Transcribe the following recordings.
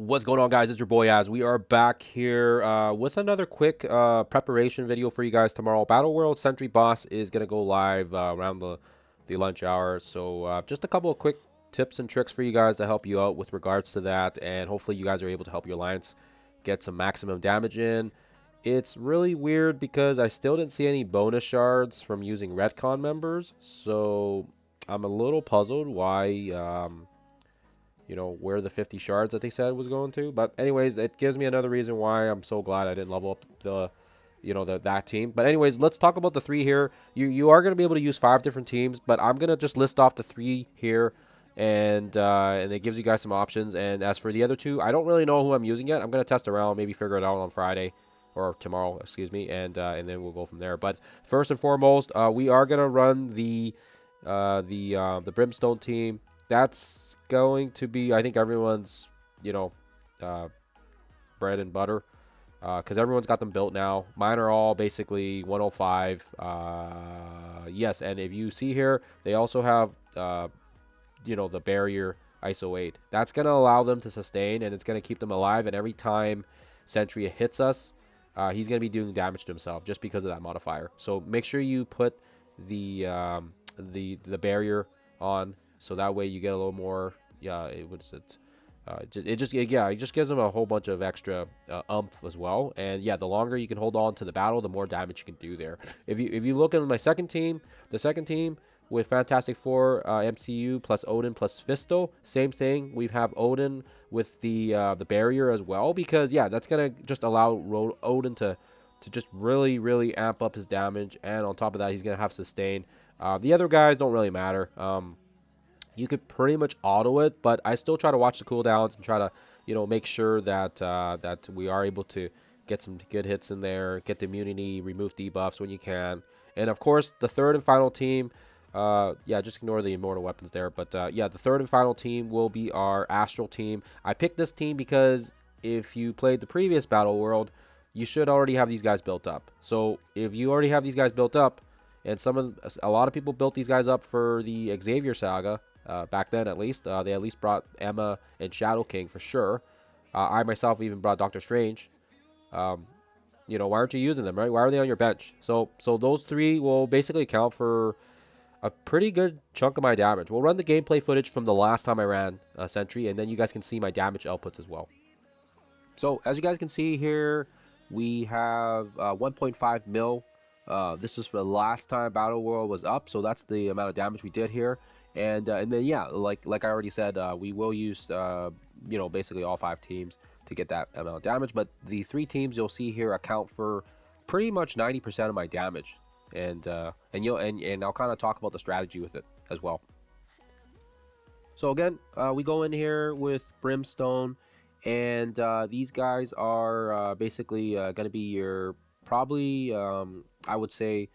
What's going on, guys? It's your boy Az. We are back here with another quick preparation video for you guys tomorrow. BattleWorld Sentry boss is gonna go live around the lunch hour. So just a couple of quick tips and tricks for you guys to help you out with regards to that, and hopefully you guys are able to help your alliance get some maximum damage in. It's really weird because I still didn't see any bonus shards from using retcon members, so I'm a little puzzled why. Where the 50 shards that they said was going to. But anyways, it gives me another reason why I'm so glad I didn't level up that team. But anyways, let's talk about the three here. You are going to be able to use 5 different teams, but I'm going to just list off the 3 here, and it gives you guys some options. And as for the other 2, I don't really know who I'm using yet. I'm going to test around, maybe figure it out on Friday or tomorrow, excuse me, and then we'll go from there. But first and foremost, we are going to run the Brimstone team. That's going to be, I think, everyone's, bread and butter, because everyone's got them built now. Mine are all basically 105. Yes, and if you see here, they also have, the barrier ISO 8. That's going to allow them to sustain, and it's going to keep them alive. And every time Sentry hits us, he's going to be doing damage to himself just because of that modifier. So make sure you put the barrier on. So that way you get a little more, it just gives them a whole bunch of extra umph as well. And yeah, the longer you can hold on to the battle, the more damage you can do there. If you look at my second team, the second team with Fantastic Four, MCU plus Odin plus Fisto, same thing. We have Odin with the barrier as well, because yeah, that's gonna just allow Odin to just really amp up his damage, and on top of that, he's gonna have sustain. The other guys don't really matter. You could pretty much auto it, but I still try to watch the cooldowns and try to, make sure that that we are able to get some good hits in there, get the immunity, remove debuffs when you can. And of course, the third and final team, just ignore the immortal weapons there. But the third and final team will be our Astral team. I picked this team because if you played the previous Battle World, you should already have these guys built up. So if you already have these guys built up, and a lot of people built these guys up for the Xavier saga. Back then, at least, they at least brought Emma and Shadow King for sure. I myself even brought Doctor Strange. Why aren't you using them, right? Why are they on your bench? So those 3 will basically account for a pretty good chunk of my damage. We'll run the gameplay footage from the last time I ran Sentry, and then you guys can see my damage outputs as well. So as you guys can see here, we have 1.5 mil. This is for the last time Battle World was up, so that's the amount of damage we did here. And then yeah, like I already said, we will use basically all 5 teams to get that amount of damage. But the 3 teams you'll see here account for pretty much 90% of my damage, and I'll kind of talk about the strategy with it as well. So again, we go in here with Brimstone, and these guys are basically going to be your probably I would say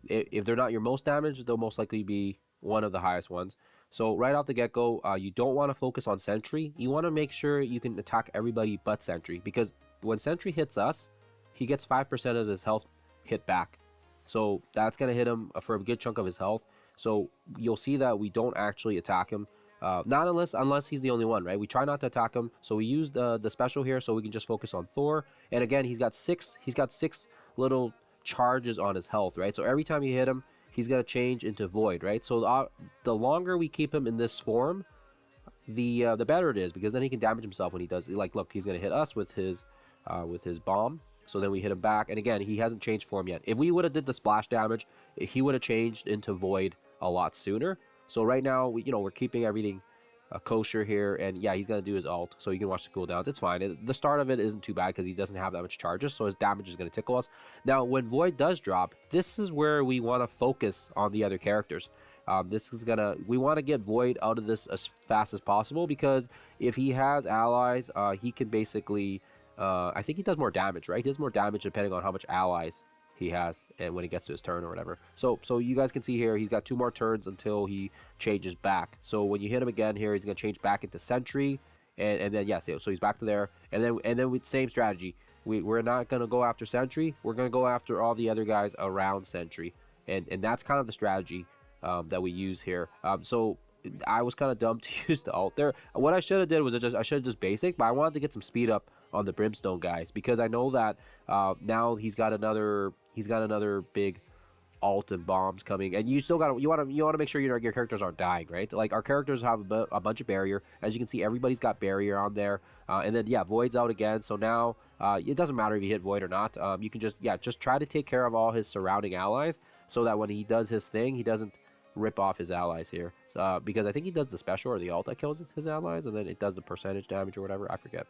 if they're not your most damaged, they'll most likely be one of the highest ones. So right off the get-go, you don't want to focus on Sentry. You want to make sure you can attack everybody but Sentry, because when Sentry hits us, he gets 5% of his health hit back. So that's going to hit him for a good chunk of his health. So you'll see that we don't actually attack him. Not unless he's the only one, right? We try not to attack him. So we use the special here so we can just focus on Thor. And again, he's got six little charges on his health, right? So every time you hit him, he's going to change into Void, right? So the longer we keep him in this form, the better it is, because then he can damage himself when he does. Like, look, he's going to hit us with his bomb. So then we hit him back, and again, he hasn't changed form yet. If we would have did the splash damage, he would have changed into Void a lot sooner. So right now, we're keeping everything kosher here, and yeah, he's gonna do his ult, so you can watch the cooldowns. It's fine. The start of it isn't too bad because he doesn't have that much charges, so his damage is gonna tickle us. Now, when Void does drop, this is where we want to focus on the other characters. We want to get Void out of this as fast as possible, because if he has allies, he can basically, I think he does more damage, right? He does more damage depending on how much allies he has, and when he gets to his turn or whatever. So you guys can see here, he's got 2 more turns until he changes back. So when you hit him again here, he's gonna change back into Sentry, and then yes, so he's back to there, and then with same strategy. We're not gonna go after Sentry. We're gonna go after all the other guys around Sentry, and that's kind of the strategy that we use here. So I was kind of dumb to use the ult there. What I should have did was I should have just basic, but I wanted to get some speed up on the Brimstone guys because I know that now he's got another big ult and bombs coming, and you still got you want to make sure your characters aren't dying, right? Like our characters have a bunch of barrier. As you can see, everybody's got barrier on there, and then yeah, Void's out again. So now it doesn't matter if you hit Void or not. You can just try to take care of all his surrounding allies so that when he does his thing, he doesn't rip off his allies here. Because I think he does the special or the ult that kills his allies, and then it does the percentage damage or whatever. I forget.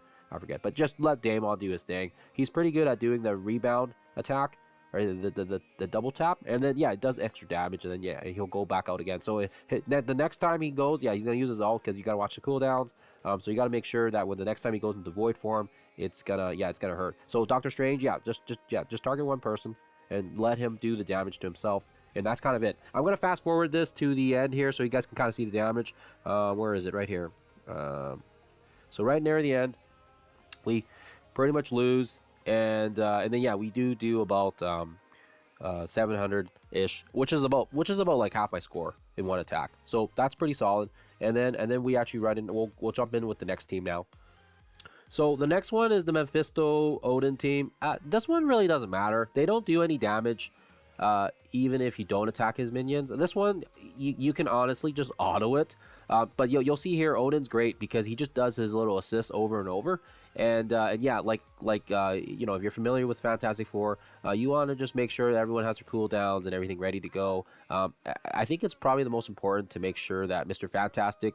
But just let Daemon do his thing. He's pretty good at doing the rebound attack. Or the double tap, and then yeah, it does extra damage, and then yeah, he'll go back out again. So the next time he goes, yeah, he's gonna use his ult because you gotta watch the cooldowns. So you gotta make sure that when the next time he goes into void form, it's gonna hurt. So Doctor Strange, yeah, just target one person and let him do the damage to himself, and that's kind of it. I'm gonna fast forward this to the end here so you guys can kind of see the damage. Where is it? Right here. So right near the end, we pretty much lose. And then yeah, we do about 700-ish, which is about like half my score in one attack. So that's pretty solid. And then we actually run in. We'll jump in with the next team now. So the next one is the Mephisto Odin team. This one really doesn't matter. They don't do any damage, even if you don't attack his minions. This one you can honestly just auto it. But you'll see here Odin's great because he just does his little assists over and over. And yeah, like you know, if you're familiar with Fantastic Four, you want to just make sure that everyone has their cooldowns and everything ready to go. I think it's probably the most important to make sure that Mr. Fantastic,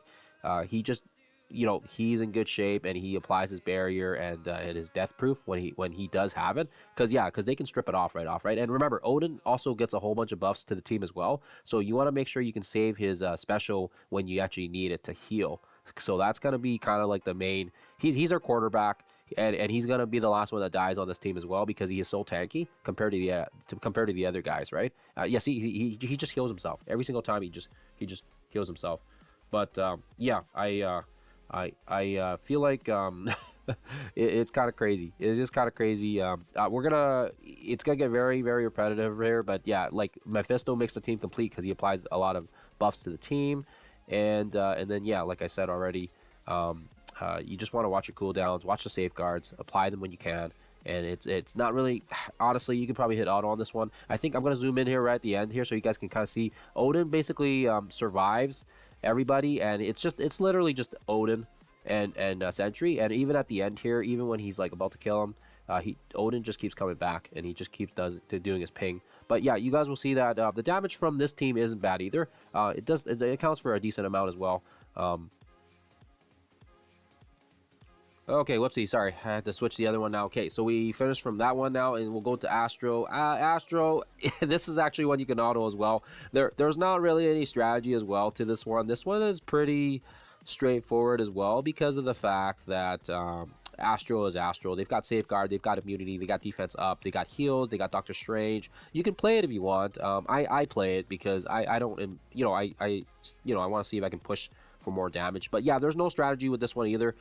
he just, you know, he's in good shape and he applies his barrier and his death proof when he does have it, because they can strip it off, right? And remember, Odin also gets a whole bunch of buffs to the team as well, so you want to make sure you can save his special when you actually need it to heal. So that's going to be kind of like the main. He's our quarterback, and he's going to be the last one that dies on this team as well because he is so tanky compared to the other guys, right? Yes, he just heals himself every single time. He just heals himself. But yeah, I feel like it's kind of crazy. It is kind of crazy. It's gonna get very, very repetitive here. But yeah, like Mephisto makes the team complete because he applies a lot of buffs to the team. And then yeah, like I said already, you just want to watch your cooldowns, watch the safeguards, apply them when you can. And it's not really, honestly, you can probably hit auto on this one. I think I'm going to zoom in here right at the end here so you guys can kind of see. Odin basically survives everybody, and it's literally just Odin and Sentry. And even at the end here, even when he's like about to kill him, Odin just keeps coming back, and he just keeps doing his ping. But yeah, you guys will see that the damage from this team isn't bad either. It accounts for a decent amount as well. Okay, whoopsie, sorry, I had to switch the other one now. Okay, so we finished from that one now, and we'll go to Astral. Astral, this is actually one you can auto as well. There's not really any strategy as well to this one. This one is pretty straightforward as well because of the fact that Astral is Astral. They've got safeguard, they've got immunity, they got defense up, they got heals, they got Doctor Strange. You can play it if you want. I play it because I don't, you know, I want to see if I can push for more damage. But yeah, there's no strategy with this one either.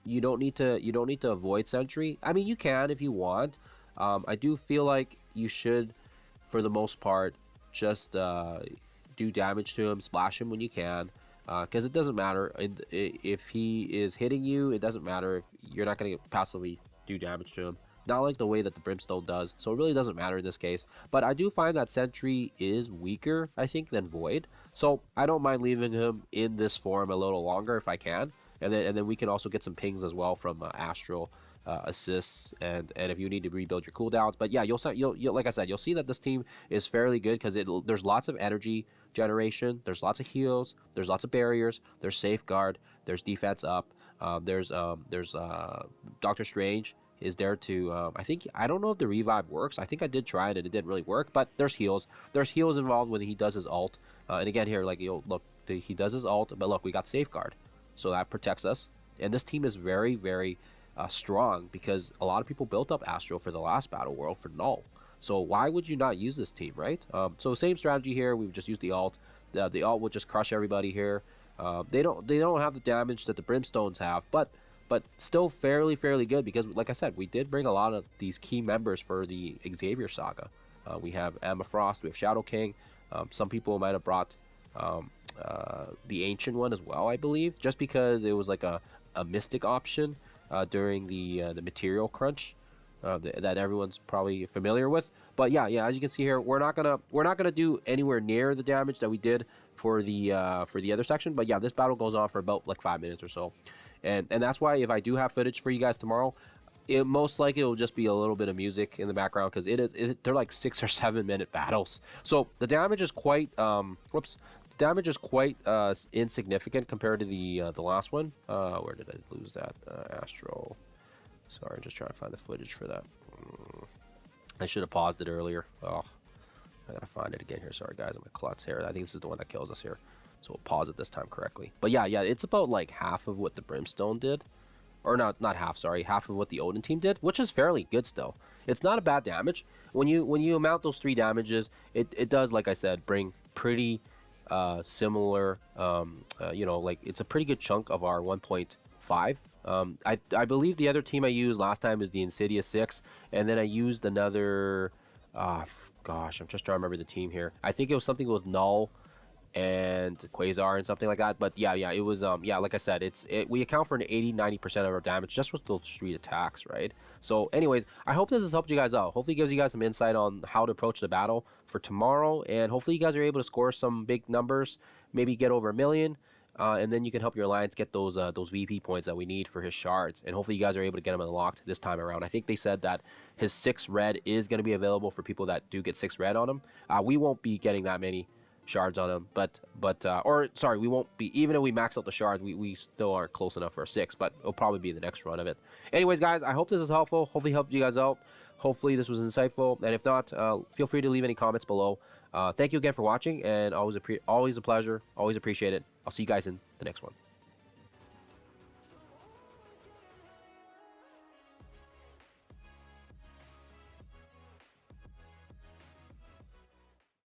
You don't need to avoid Sentry. I mean, you can if you want. I do feel like you should, for the most part, just do damage to him, splash him when you can. Because it doesn't matter if he is hitting you. It doesn't matter if you're not going to passively do damage to him. Not like the way that the Brimstone does. So it really doesn't matter in this case. But I do find that Sentry is weaker, I think, than Void. So I don't mind leaving him in this form a little longer if I can. And then we can also get some pings as well from Astral assists, and if you need to rebuild your cooldowns. But yeah, you'll like I said, you'll see that this team is fairly good because there's lots of energy generation, there's lots of heals, there's lots of barriers, there's safeguard, there's defense up, there's Doctor Strange is there to I don't know if the revive works. I think I did try it and it didn't really work, but there's heals involved when he does his ult. And again here, like, look, he does his ult, but look, we got safeguard, so that protects us. And this team is very, very strong because a lot of people built up Astral for the last Battle World for null. So why would you not use this team, right? So same strategy here. We've just used the ult. The ult will just crush everybody here. They don't have the damage that the Brimstones have, but still fairly good because, like I said, we did bring a lot of these key members for the Xavier saga. We have Emma Frost, we have Shadow King. Some people might have brought the ancient one as well, I believe, just because it was like a mystic option during the material crunch that everyone's probably familiar with. But yeah, as you can see here, we're not gonna do anywhere near the damage that we did for the other section. But yeah, this battle goes on for about like 5 minutes or so, and that's why if I do have footage for you guys tomorrow, it most likely will just be a little bit of music in the background, because they're like 6 or 7 minute battles. So the damage is quite insignificant compared to the last one. Where did I lose that? Astral. Sorry, just trying to find the footage for that. I should have paused it earlier. Oh, I gotta find it again here. Sorry guys, I'm a klutz here. I think this is the one that kills us here. So we'll pause it this time correctly. But yeah, it's about like half of what the Brimstone did. Or not half, sorry, half of what the Odin team did, which is fairly good still. It's not a bad damage. When you amount those 3 damages, it does, like I said, bring pretty similar, like it's a pretty good chunk of our 1.5. I believe the other team I used last time is the Insidious 6, and then I used another, gosh, I'm just trying to remember the team here. I think it was something with Null and Quasar and something like that. But yeah, it was like I said, we account for an 80-90% of our damage just with those 3 attacks, right? So anyways, I hope this has helped you guys out. Hopefully it gives you guys some insight on how to approach the battle for tomorrow, and hopefully you guys are able to score some big numbers, maybe get over 1 million, and then you can help your alliance get those VP points that we need for his shards, and hopefully you guys are able to get them unlocked this time around. I think they said that his 6 red is going to be available for people that do get 6 red on him. We won't be getting that many shards on him, we won't be, even if we max out the shards, we still aren't close enough for a 6, but it'll probably be the next run of it. Anyways guys, I hope this is helpful. Hopefully helped you guys out. Hopefully this was insightful, and if not, feel free to leave any comments below. Thank you again for watching, and always a pleasure, always appreciate it. I'll see you guys in the next one.